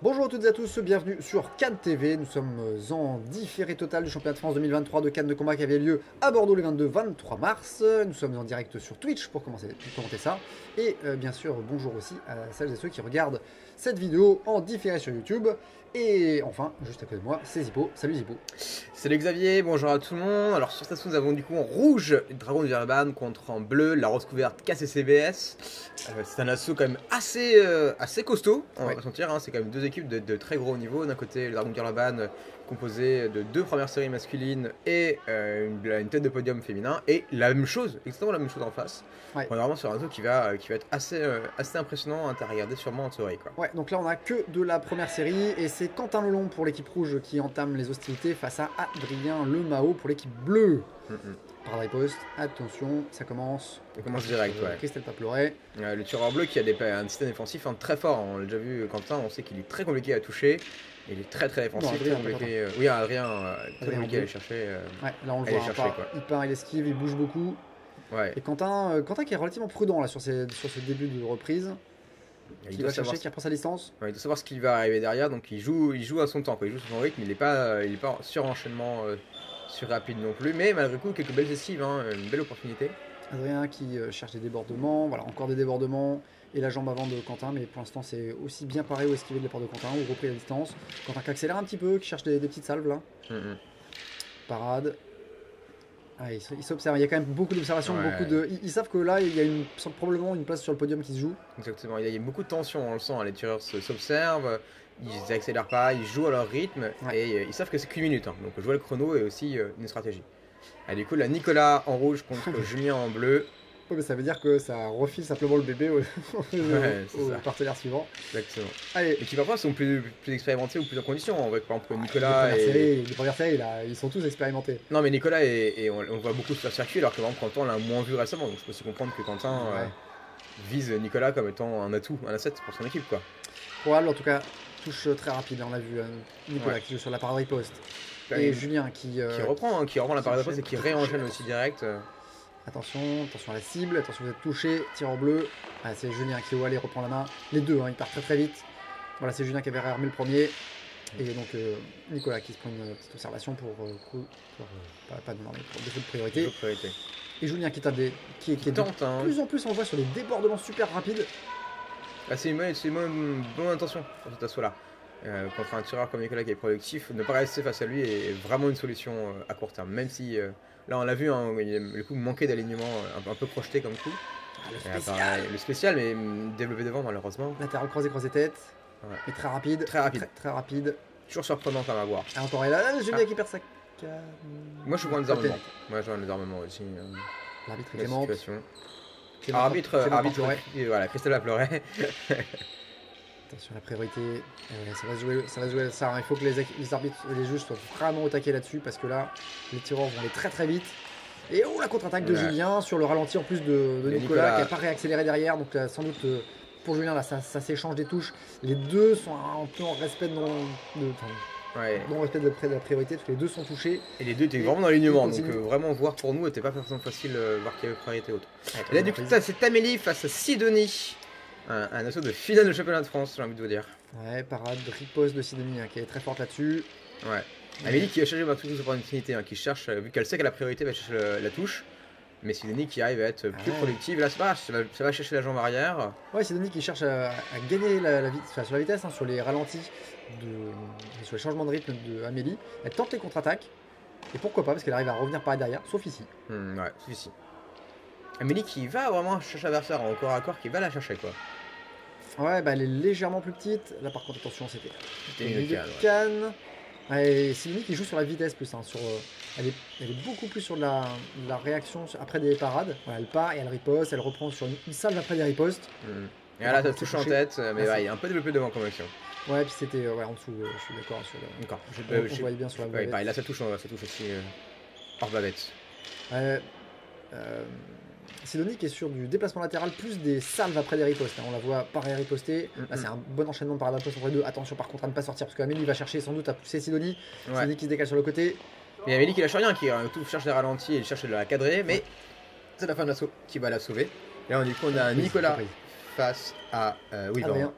Bonjour à toutes et à tous, bienvenue sur Cannes TV. Nous sommes en différé total du championnat de France 2023 de Cannes de combat qui avait lieu à Bordeaux le 22-23 mars. Nous sommes en direct sur Twitch pour commenter ça. Et bien sûr, bonjour aussi à celles et ceux qui regardent cette vidéo en différé sur YouTube. Et enfin, juste à côté de moi, c'est Zippo. Salut Zippo. Salut Xavier, bonjour à tout le monde. Alors sur cette nous avons du coup en rouge le Dragon de Villeurbanne contre en bleu la Rose couverte KCCBS. C'est un assaut quand même assez costaud, on va pas se mentir, hein. C'est quand même deux équipes de très gros niveau. D'un côté le Dragon de Villeurbanne composé de deux premières séries masculines et une tête de podium féminin. Et la même chose, exactement la même chose en face. Ouais. On est vraiment sur un assaut qui va être assez impressionnant à regarder sûrement en théorie, quoi. Ouais, donc là on a que de la première série et c'est Quentin Lelon pour l'équipe rouge qui entame les hostilités face à Adrien Lemao pour l'équipe bleue. Par riposte, attention, ça commence. Ça commence direct, ouais. Christelle Paploret. Le tireur bleu qui a un système défensif très fort, on l'a déjà vu Quentin, on sait qu'il est très compliqué à toucher. Il est très défensif, non, très compliqué. Oui, Adrien, très compliqué à aller chercher. Ouais, là on le voit, il part, il esquive, il bouge beaucoup. Ouais. Et Quentin qui est relativement prudent là sur ce début de reprise. Il va chercher, qui reprend sa distance. Ouais, il doit savoir ce qui va arriver derrière, donc il joue à son temps, quoi. Il joue sur son rythme, il n'est pas sur enchaînement sur rapide non plus, mais malgré tout quelques belles esquives, hein, une belle opportunité. Adrien qui cherche des débordements, voilà, encore des débordements, et la jambe avant de Quentin, mais pour l'instant c'est aussi bien paré ou esquivé de la part de Quentin, ou repris la distance. Quentin qui accélère un petit peu, qui cherche des petites salves là. Parade. Ah, il s'observe, il y a quand même beaucoup d'observations, ils savent que là il y a probablement une place sur le podium qui se joue. Exactement, il y a beaucoup de tension, on le sent, les tireurs s'observent, ils accélèrent pas, ils jouent à leur rythme, et ils savent que c'est qu'une minute, hein. Donc jouer le chrono est aussi une stratégie. Et du coup là Nicolas en rouge contre Julien en bleu. Ouais, mais ça veut dire que ça refile simplement le bébé au partenaire suivant. Exactement. Allez. Et qui parfois sont plus expérimentés ou plus en condition. On voit que par exemple Nicolas les premières séries là, ils sont tous expérimentés. Non mais Nicolas et on voit beaucoup sur circuit, alors que par exemple Quentin on l'a moins vu récemment. Donc je peux aussi comprendre que Quentin vise Nicolas comme étant un atout, un asset pour son équipe, quoi. Probable, en tout cas, touche très rapide. On a vu Nicolas qui joue sur la parade riposte. Et Julien qui reprend la parade riposte et qui réenchaîne aussi direct. Attention à la cible, attention vous êtes touché, tir en bleu. Ah, c'est Julien qui au aller reprend la main. Les deux, ils partent très vite. Voilà, c'est Julien qui avait réarmé le premier. Et donc Nicolas qui se prend une petite observation pour défaut de priorité. Et Julien qui tente, de plus en plus on voit sur des débordements super rapides. Ah, c'est une bonne intention pour cet assaut là. Contre un tireur comme Nicolas qui est productif, ne pas rester face à lui est vraiment une solution à court terme. Même si là on l'a vu, hein, le coup manquait d'alignement, un peu projeté comme coup. Le spécial, mais développé devant malheureusement. Latéral croisé tête. Ouais. Et très rapide. Très rapide. Toujours surprenant à voir. Et encore là, Julien qui perd sa canne. Moi je joue un désarmement. Moi je joue un désarmement aussi. L'arbitre est clément. Arbitre, voilà, Christelle va pleurer. Attention la priorité, ça va se jouer ça. Il faut que les arbitres et les juges soient vraiment au taquet là-dessus parce que là, les tireurs vont aller très vite. Et la contre-attaque de Julien sur le ralenti en plus de Nicolas qui n'a pas réaccéléré derrière. Donc sans doute pour Julien, là, ça s'échange des touches. Les deux sont un peu en respect de la priorité parce que les deux sont touchés. Et les deux étaient vraiment dans l'alignement. Donc vraiment voir pour nous n'était pas forcément facile voir qu'il y avait priorité haute. Et là du coup c'est Amélie face à Sidonie. Un assaut de finale de championnat de France, j'ai envie de vous dire. Ouais, parade, riposte de Sidonie qui est très forte là-dessus. Ouais. Amélie qui a cherché toute opportunité, qui cherche, vu qu'elle sait qu'elle a la priorité, va chercher la touche. Mais Sidonie qui arrive à être plus productive. Là, ça va chercher la jambe arrière. Ouais, Sidonie qui cherche à gagner sur la vitesse, hein, sur les ralentis, sur les changements de rythme de Amélie. Elle tente les contre-attaques. Et pourquoi pas, parce qu'elle arrive à revenir par derrière, sauf ici. Ouais, sauf ici. Amélie qui va vraiment chercher l'adversaire en corps à corps, qui va la chercher, quoi. Ouais, bah elle est légèrement plus petite. Là par contre, attention, c'était une canne. Ouais, Sidonie qui joue sur la vitesse plus. Hein, elle est beaucoup plus sur la réaction après des parades. Voilà, elle part et elle riposte, elle reprend sur une salve après des ripostes. Et là, ça touche en tête, mais il est un peu développé devant comme action. Ouais, puis c'était en dessous, je suis d'accord sur le. D'accord. On voyait bien sur la bavette. Là, ça touche aussi hors bavette. Sidonie qui est sur du déplacement latéral plus des salves après des ripostes. On la voit pareil riposter. Là, c'est un bon enchaînement de parade riposte entre les deux. Attention par contre à ne pas sortir parce qu'Amélie va chercher sans doute à pousser Sidonie. Sidonie qui se décale sur le côté. Et Amélie qui lâche rien, qui cherche les ralentis et cherche de la cadrer, mais c'est la fin de l'assaut qui va la sauver. Et là, du coup, on a Nicolas face à Adrien.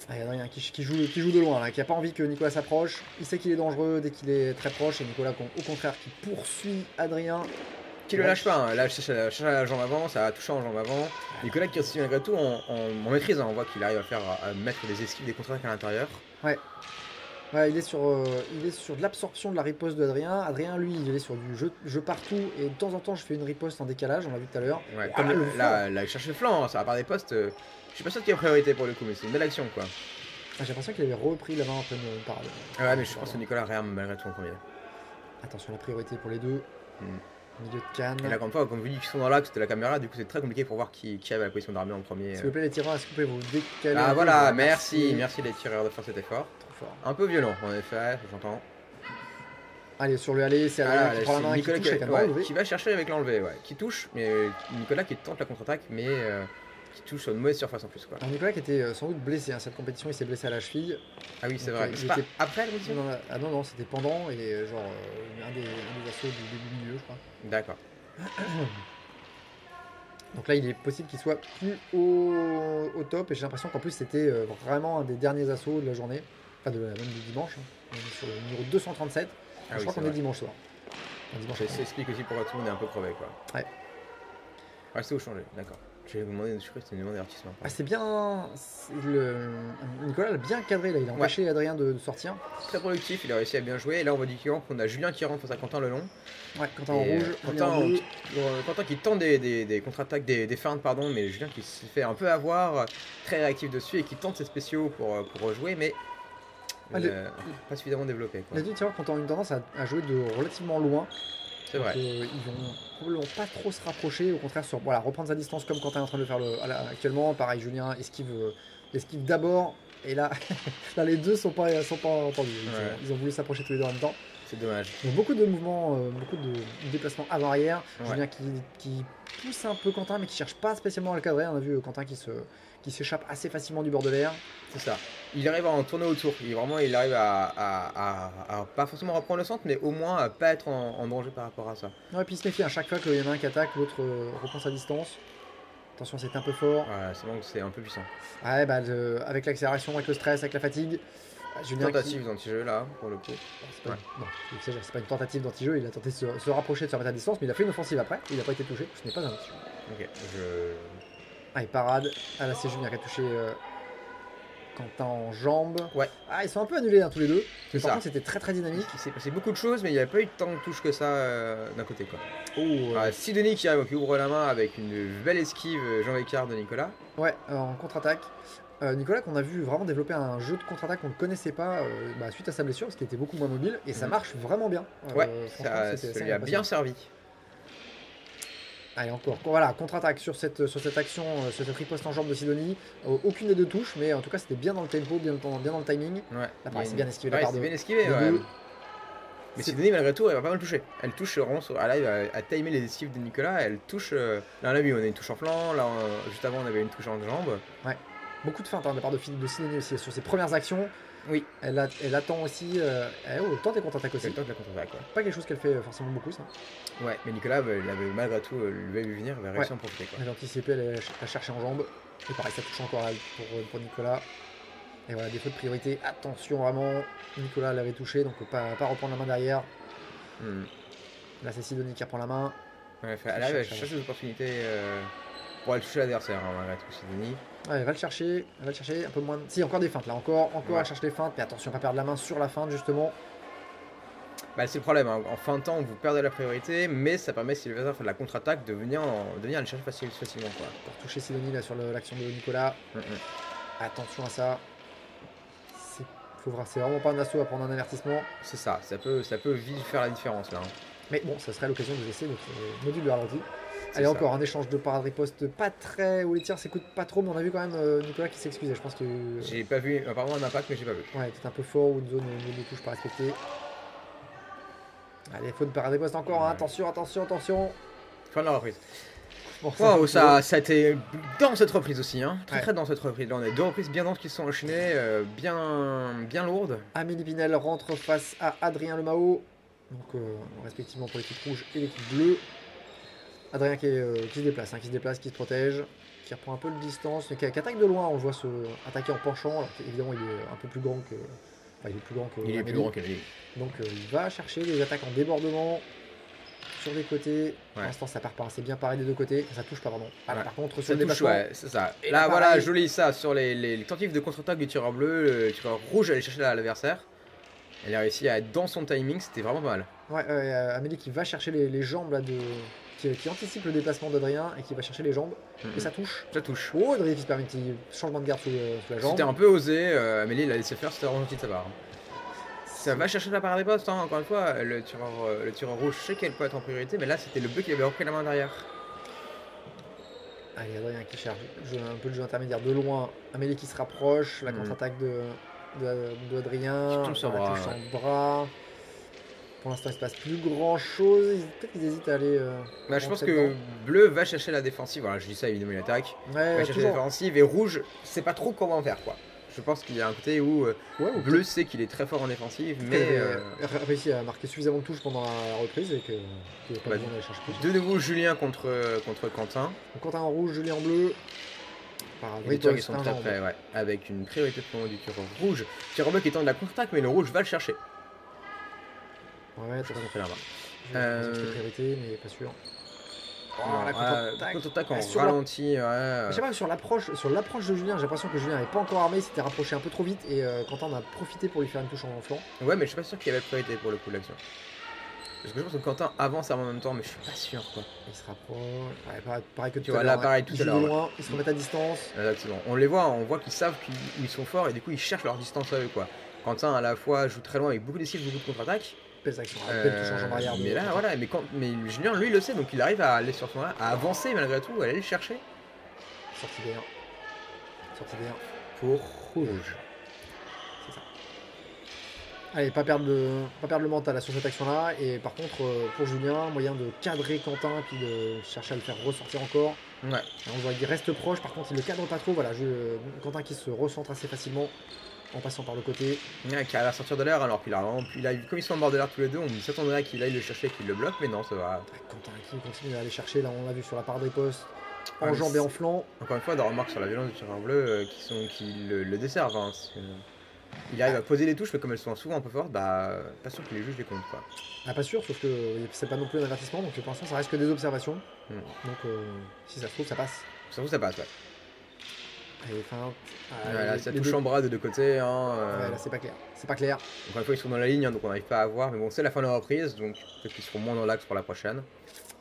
Ah, Adrien qui joue de loin, là, qui a pas envie que Nicolas s'approche. Il sait qu'il est dangereux dès qu'il est très proche. Et Nicolas, au contraire, qui poursuit Adrien. Qui le lâche pas, hein. Là, je cherche la jambe avant, ça a touché en jambe avant. Nicolas qui aussi malgré tout en maîtrise, hein. On voit qu'il arrive à mettre des esquives, des contre-attaques à l'intérieur. Ouais. Ouais, il est sur de l'absorption de la riposte d'Adrien. Adrien, lui, il est sur du jeu partout. Et de temps en temps, je fais une riposte en décalage, on l'a vu tout à l'heure. Ouais, comme là, il cherche le flanc, hein, ça va par des postes. Je suis pas sûr qu'il y ait priorité pour le coup, mais c'est une belle action quoi. J'ai l'impression qu'il avait repris la main en pleine parade. Ouais, mais je pense que Nicolas réarme malgré tout en premier. Attention, la priorité pour les deux. Milieu de canne. Et là, encore une fois, comme vous dites qu'ils sont dans l'axe de la caméra, du coup, c'est très compliqué pour voir qui avait la position d'armée en premier. S'il vous plaît, les tireurs, est-ce que vous pouvez vous décaler? Ah voilà, merci les tireurs de faire cet effort. Trop fort. Un peu violent, en effet, j'entends. Allez, sur le aller, c'est Adrien qui prend la main, Nicolas qui touche avec qui va chercher avec l'enlever, ouais. Qui touche, mais Nicolas qui tente la contre-attaque, mais qui touche sur une mauvaise surface en plus, quoi. Alors Nicolas qui était sans doute blessé, hein, cette compétition, il s'est blessé à la cheville. Ah oui, c'est vrai. Il C'est pas était... après la compétition? Ah non, c'était pendant, et genre un des assauts du début milieu, je crois. D'accord. Donc là, il est possible qu'il soit plus au top, et j'ai l'impression qu'en plus, c'était vraiment un des derniers assauts de la journée, enfin même du dimanche. Hein. On est sur le numéro 237, je crois qu'on est dimanche soir. Ça explique aussi pourquoi tout le monde est un peu crevé, quoi. Ouais. Ouais, c'est au changer, d'accord. J'ai demandé une surprise, c'était une demande d'avertissement. Ah, c'est bien. Nicolas l'a bien cadré là, il a empêché Adrien de sortir. Très productif, il a réussi à bien jouer. Et là, on voit qu'on a Julien qui rentre face à Quentin Lelon. Ouais, Quentin en rouge. Quentin qui tente des contre-attaques, des feintes, pardon, mais Julien qui se fait un peu avoir, très réactif dessus et qui tente ses spéciaux pour rejouer, mais pas suffisamment développé. Les deux tireurs ont une tendance à jouer de relativement loin. C'est vrai. Ils vont probablement pas trop se rapprocher, au contraire, reprendre sa distance comme Quentin est en train de le faire actuellement. Pareil, Julien esquive d'abord, et là, là les deux sont pas entendus. Ils ont voulu s'approcher tous les deux en même temps. C'est dommage. Donc beaucoup de mouvements, beaucoup de déplacements avant-arrière. Julien qui pousse un peu Quentin, mais qui cherche pas spécialement à le cadrer. On a vu Quentin qui s'échappe assez facilement du bord de l'air. C'est ça. Il arrive à en tourner autour. Il arrive à pas forcément reprendre le centre, mais au moins à pas être en danger par rapport à ça. Ouais, et puis il se méfie à chaque fois qu'il y en a un qui attaque, l'autre reprend sa distance. Attention, c'est un peu fort. Ouais, c'est bon, c'est un peu puissant. Ouais, bah, avec l'accélération, avec le stress, avec la fatigue. Tentative d'anti-jeu là, pour le coup. Non, c'est pas une tentative d'anti-jeu, il a tenté de se rapprocher, de se remettre à distance, mais il a fait une offensive après, il n'a pas été touché, ce n'est pas un anti-jeu. Ok, Allez, parade. Ah là, c'est Julien qui a touché Quentin en jambe. Ouais. Ah, ils sont un peu annulés tous les deux. C'est Par contre, c'était très dynamique. Il s'est passé beaucoup de choses, mais il n'y avait pas eu tant de touches que ça d'un côté, quoi. Oh, Sidonie qui arrive, qui ouvre la main avec une belle esquive Jean Écart de Nicolas. Ouais, en contre-attaque. Nicolas qu'on a vu vraiment développer un jeu de contre-attaque qu'on ne connaissait pas suite à sa blessure parce qu'il était beaucoup moins mobile et ça marche vraiment bien. Ouais, ça lui a bien servi. Allez, encore, voilà, contre-attaque sur cette action, sur cette riposte en jambe de Sidonie. Aucune des deux touches, mais en tout cas c'était bien dans le tempo, bien dans le timing. Ouais, là, pareil, c'est bien esquivé la part de. Bien esquivé, ouais. Mais Sidonie, malgré tout, elle va pas mal toucher. Elle touche vraiment, elle arrive à timer les esquives de Nicolas. Elle touche. Là, on a vu, on a une touche en flanc. Là, juste avant, on avait une touche en jambe. Ouais. Beaucoup de feintes de la part de Sidonie aussi sur ses premières actions. Oui. Elle attend aussi. Elle tente des contre-attaques aussi. Elle tente la contre-attaque, ouais. Pas quelque chose qu'elle fait forcément beaucoup, ça. Ouais, mais Nicolas, il avait malgré tout, lui vu venir, il avait réussi à en profiter. Quoi. Elle a anticipé, elle a cherché en jambe. Et pareil, ça touche encore là pour Nicolas. Et voilà, défaut de priorité. Attention, vraiment. Nicolas l'avait touché, donc pas reprendre la main derrière. Là, c'est Sidonie qui reprend la main. Ouais, elle arrive à chercher des opportunités pour aller toucher l'adversaire, malgré tout, Sidonie. Ouais, elle va le chercher un peu moins. Si, encore des feintes là, encore elle cherche les feintes, mais attention, pas perdre la main sur la feinte justement. Bah, c'est le problème, hein. En fin de temps, vous perdez la priorité, mais ça permet, si l'adversaire fait de la contre-attaque, de venir aller chercher facilement. Quoi. Encore toucher Sidonie là sur l'action de Nicolas. Attention à ça. C'est vraiment pas un assaut à prendre un avertissement. C'est ça peut vite faire la différence là. Hein. Mais bon, ça serait l'occasion de laisser notre module de ralenti. Allez, encore un échange de parade riposte pas très. Où les tirs s'écoutent pas trop, mais on a vu quand même Nicolas qui s'excusait. Je pense que. J'ai pas vu, apparemment un impact, mais j'ai pas vu. Ouais, peut-être un peu fort ou une zone de touche pas respectée. Allez, faute de parade riposte encore, hein. Attention. Fin de la reprise. Bon, wow, ça a été dans cette reprise aussi, hein. Très dans cette reprise. Là, on a deux reprises bien denses qui se sont enchaînées, bien lourdes. Amélie Pinel rentre face à Adrien Lemao, donc respectivement pour l'équipe rouge et l'équipe bleue. Adrien qui se déplace, qui se protège, qui reprend un peu de distance, mais qui attaque de loin. On le voit se attaquer en penchant. Alors évidemment, il est un peu plus grand que. Enfin, il est plus grand que. Il est plus Amélie. grand qu'Amélie. Donc il va chercher les attaques en débordement sur les côtés. Pour Ouais. l'instant, ça part pas assez bien pareil des deux côtés. Ça touche pas, pardon. Ah, Ouais. par contre, sur Ça le touche, déplacement, ouais, c'est ça. Et Là, là, voilà, pareil. joli ça, sur les tentatives de contre-attaque du tireur bleu, le tireur rouge allait chercher l'adversaire. Elle a réussi à être dans son timing, c'était vraiment pas mal. ouais, Amélie qui va chercher les jambes là de. Qui anticipe le déplacement d'Adrien et qui va chercher les jambes. Et ça touche. Ça touche. Oh, Adrien qui se permet un petit changement de garde sous la jambe. C'était un peu osé, Amélie l'a laissé faire, c'était vraiment gentil de sa part. Ça va chercher la part des postes, hein, encore une fois, le tireur rouge sait qu'elle peut être en priorité, mais là c'était le bleu qui avait repris la main derrière. Allez, Adrien qui cherche un peu de jeu intermédiaire de loin. Amélie qui se rapproche. La contre-attaque d'Adrien. Qui tombe sur La bras, touche ouais. en bras. Pour l'instant, il se passe plus grand chose. Peut-être qu'ils hésitent à aller. Bah, je pense rentrer que dedans. bleu va chercher la défensive, voilà, je dis ça évidemment il attaque. Va Ouais, chercher la toujours. défensive et rouge, c'est pas trop comment faire quoi. Je pense qu'il y a un côté où Ouais, ou bleu sait qu'il est très fort en défensive, peut-être mais qu'elle avait réussi à marquer suffisamment de touches pendant la reprise et qu'il n'y a pas Bah, besoin d'aller chercher plus. de nouveau Julien contre Quentin. Donc, Quentin en rouge, Julien en bleu. Par Et les tireurs qui riposte, sont un très jambe. près, ouais, avec une priorité pour du tireur rouge. Tireur bleu qui tente de la contre-attaque, mais le rouge va le chercher. Ouais, Je t'as pense qu'on fait là-bas. J'ai l'impression que c'était priorité, mais pas sûr. Oh, Non, la contre-attaque. contre-attaque en Ah, sur la- ralenti, ouais. Je sais pas, sur l'approche de Julien, j'ai l'impression que Julien n'avait pas encore armé, il s'était rapproché un peu trop vite et Quentin en a profité pour lui faire une touche en flanc. Ouais, mais je suis pas sûr qu'il y avait priorité pour le coup de l'action. Parce que je pense que Quentin avance en même temps, mais je suis pas sûr quoi. Il se rapproche. Ouais, pareil que tout Tu à vois, l'heure. là, pareil, tout Ils à jouent l'heure, de ouais. loin, ils se remettent à distance. Exactement. On voit qu'ils savent qu'ils sont forts et du coup ils cherchent leur distance à eux quoi. Quentin à la fois joue très loin avec beaucoup d'esquives, beaucoup de contre-attaques. Belle action, belle touche en jambe arrière. Mais là voilà, mais Julien lui le sait donc il arrive à aller sur son là, à avancer malgré tout, à aller le chercher Sortie d'air. Sortie d'air. pour rouge. C'est ça. Allez, pas perdre le mental là, sur cette action-là. Et par contre, pour Julien, moyen de cadrer Quentin puis de chercher à le faire ressortir encore. Ouais. Alors, on voit qu'il reste proche, par contre, il le cadre pas trop. Voilà, Quentin qui se recentre assez facilement en passant par le côté. Ouais, qui arrive à sortir de l'air alors qu'il a vraiment, comme ils sont en bord de l'air tous les deux, on s'attendrait qu'il aille le chercher et qu'il le bloque, mais non ça va. Quentin qui continue à aller chercher, là on l'a vu sur la part des postes, Ouais, en mais jambe et en flanc. Encore une fois, des remarques sur la violence du tireur bleu qui le desservent. Hein, parce que il arrive à poser les touches, mais comme elles sont souvent un peu fortes, bah pas sûr que les juges les comptent quoi. Ah, pas sûr, sauf que c'est pas non plus un avertissement, donc pour l'instant ça reste que des observations. Donc si ça se trouve, ça passe. Ça vous ça passe ouais. Allez, fin. Voilà, ça touche en bras de deux côtés. Hein, Ouais, là c'est pas clair. C'est pas clair. Encore une fois, ils sont dans la ligne, hein, donc on n'arrive pas à voir. Mais bon, c'est la fin de la reprise, donc peut-être qu'ils seront moins dans l'axe pour la prochaine.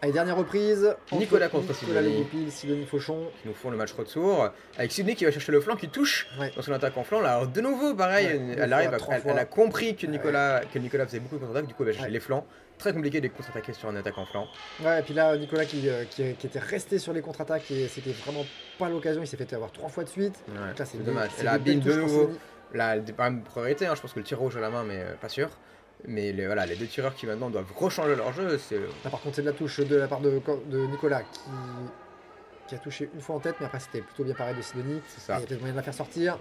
Allez, dernière reprise. Nicolas contre Nicolas Sidonie. Legopil, Sidonie Fauchon. Qui nous font le match retour. Avec Sidney qui va chercher le flanc, qui touche Ouais. dans son attaque en flanc. Là, alors de nouveau, pareil, Ouais, deux elle fois, arrive, trois fois. elle a compris que Nicolas faisait beaucoup de contre-attaques, du coup elle va chercher Ouais. les flancs. Très compliqué de contre-attaquer sur une attaque en flanc. Ouais, et puis là, Nicolas qui était resté sur les contre-attaques et c'était vraiment pas l'occasion. Il s'est fait avoir 3 fois de suite. Ouais, Donc là, c'est dommage. c'est Elle des abîme belles de touches pour nouveau. Sidonie. Là, elle est pas même priorité, hein, je pense que le tir rouge à la main, mais pas sûr. Mais voilà, les deux tireurs qui maintenant doivent rechanger leur jeu, c'est. Là, par contre, c'est de la touche de la part de Nicolas qui a touché une fois en tête, mais après, c'était plutôt bien pareil de Sidonie. C'est Il y ça. a peut-être moyen de la faire sortir.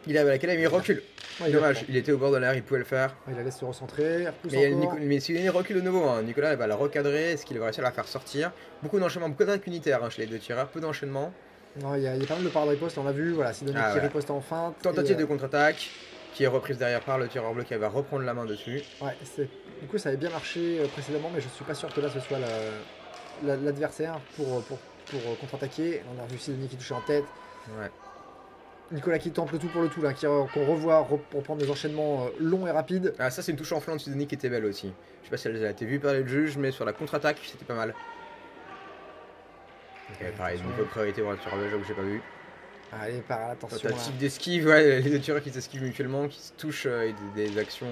Il avait laquelle, mais il recule. Ouais, Dommage, il il était au bord de l'air, il pouvait le faire. la laisse se recentrer. il repousse Mais, encore. mais Sidonie recule de nouveau. Hein. Nicolas il va la recadrer. Est-ce qu'il va réussir à la faire sortir? Beaucoup d'enchaînements, beaucoup d'attaques unitaires hein, chez les deux tireurs, peu d'enchaînements. Non, il y a pas mal de parts de riposte, on l'a vu. Voilà, Sidonie Ah, qui voilà. riposte en feinte. Tentative et, de contre-attaque qui est reprise derrière par le tireur bleu qui va reprendre la main dessus. Ouais, du coup, ça avait bien marché précédemment, mais je suis pas sûr que là ce soit l'adversaire pour contre-attaquer. On a vu Sidonie qui touchait en tête. Ouais. Nicolas qui tente le tout pour le tout, là, qu'on revoit reprendre des enchaînements longs et rapides. Ah, ça, c'est une touche en flanc de Sidonie qui était belle aussi. Je sais pas si elle a été vue par les juges, mais sur la contre-attaque, c'était pas mal. Ok, pareil, attention. niveau de priorité pour le tireur bleu, j'avoue que j'ai pas vu. Allez, par attention. Là. Tentative d'esquive, ouais, les deux tireurs qui s'esquivent mutuellement, qui se touchent et des actions.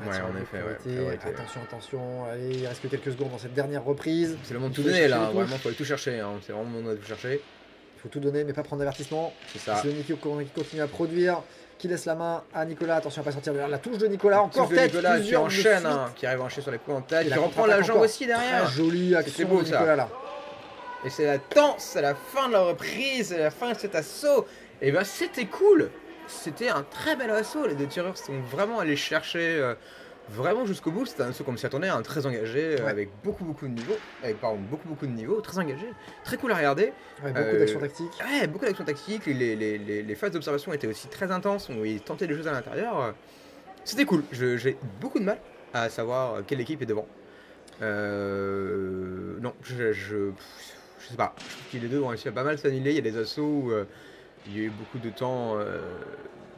Ouais, Attention, en effet, ouais. priorité. Priorité, ouais. Attention, attention. Allez, il reste que quelques secondes dans cette dernière reprise. C'est le moment de Il tout faut donner chercher là, les touches. vraiment, faut aller tout chercher. Hein. C'est vraiment le moment de tout chercher. Il faut tout donner, mais pas prendre d'avertissement. C'est ça. C'est qui continue à produire, qui laisse la main à Nicolas. Attention à pas sortir de là. La touche de Nicolas, encore Touche de tête. Nicolas qui plusieurs de enchaîne, suite. hein, qui arrive à enchaîner sur les coups en tête, Et qui la reprend la contre-attaque jambe encore. aussi derrière. Très jolie action beau, de ça. Nicolas là. Et c'est la tense, c'est la fin de la reprise, c'est la fin de cet assaut. Et ben c'était cool. C'était un très bel assaut. Les deux tireurs sont vraiment allés chercher vraiment jusqu'au bout. C'était un assaut comme s'y attendait, hein, très engagé, Ouais. avec beaucoup de niveaux, beaucoup de niveaux, très engagé, très cool à regarder. Ouais, beaucoup d'actions tactiques. Ouais, beaucoup d'actions tactiques, les phases d'observation étaient aussi très intenses, où ils tentaient des choses à l'intérieur. C'était cool, j'ai beaucoup de mal à savoir quelle équipe est devant. Non, je sais pas, je trouve que les deux ont réussi à pas mal s'annihiler. Il y a des assauts où il y a eu beaucoup de temps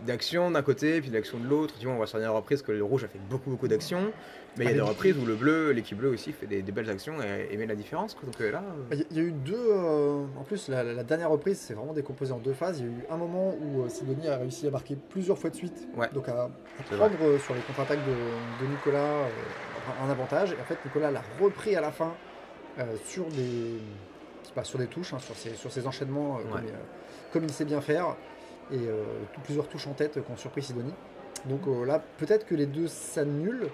d'action d'un côté, puis d'action de l'autre. Tu vois, on voit sur la dernière reprise que le rouge a fait beaucoup d'actions, mais il y a des reprises où le bleu, l'équipe bleue aussi, fait des belles actions et met la différence, quoi. Donc là. Il y a eu deux. En plus, la dernière reprise, c'est vraiment décomposé en deux phases. Il y a eu un moment où Sidonie a réussi à marquer plusieurs fois de suite. Ouais. Donc à C'est prendre sur les contre-attaques de Nicolas un avantage. Et en fait, Nicolas l'a repris à la fin sur des. Sur des touches, hein, sur ses enchaînements, comme il sait bien faire. Et plusieurs touches en tête qui ont surpris Sidonie. Donc là, peut-être que les deux s'annulent.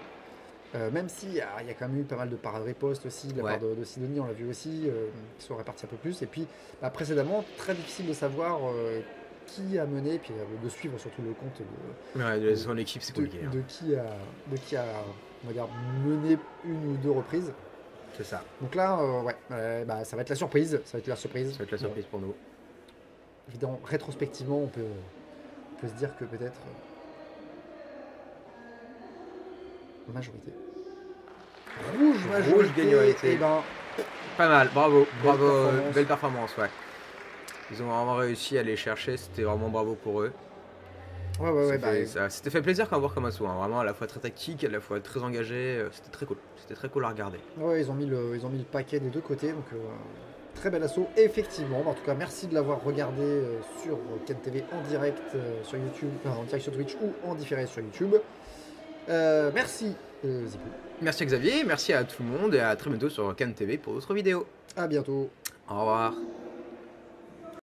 Même s'il y a quand même eu pas mal de parades ripostes aussi de la part de Sidonie, on l'a vu aussi, qui sont répartis un peu plus. Et puis précédemment, très difficile de savoir qui a mené, puis de suivre surtout le compte de son équipe, c'est compliqué. De qui a on va dire, mené une ou deux reprises. C'est ça. Donc là, ça va être la surprise. Ça va être la surprise Pour nous. Évidemment, rétrospectivement, on peut se dire que peut-être majorité. Rouge gagnant. Pas mal, bravo, belle performance, ouais. Ils ont vraiment réussi à les chercher, c'était vraiment bravo pour eux. Ça s'était fait plaisir quand on voit comme assaut, hein. Vraiment à la fois très tactique, à la fois très engagé, c'était très cool à regarder. Ouais, ils ont mis le paquet des deux côtés, donc très bel assaut, effectivement. En tout cas, merci de l'avoir regardé sur Ken TV en direct sur YouTube, en direct sur Twitch ou en différé sur YouTube. Merci Zipou. Merci Xavier, merci à tout le monde et à très bientôt sur Ken TV pour d'autres vidéos. À bientôt. Au revoir.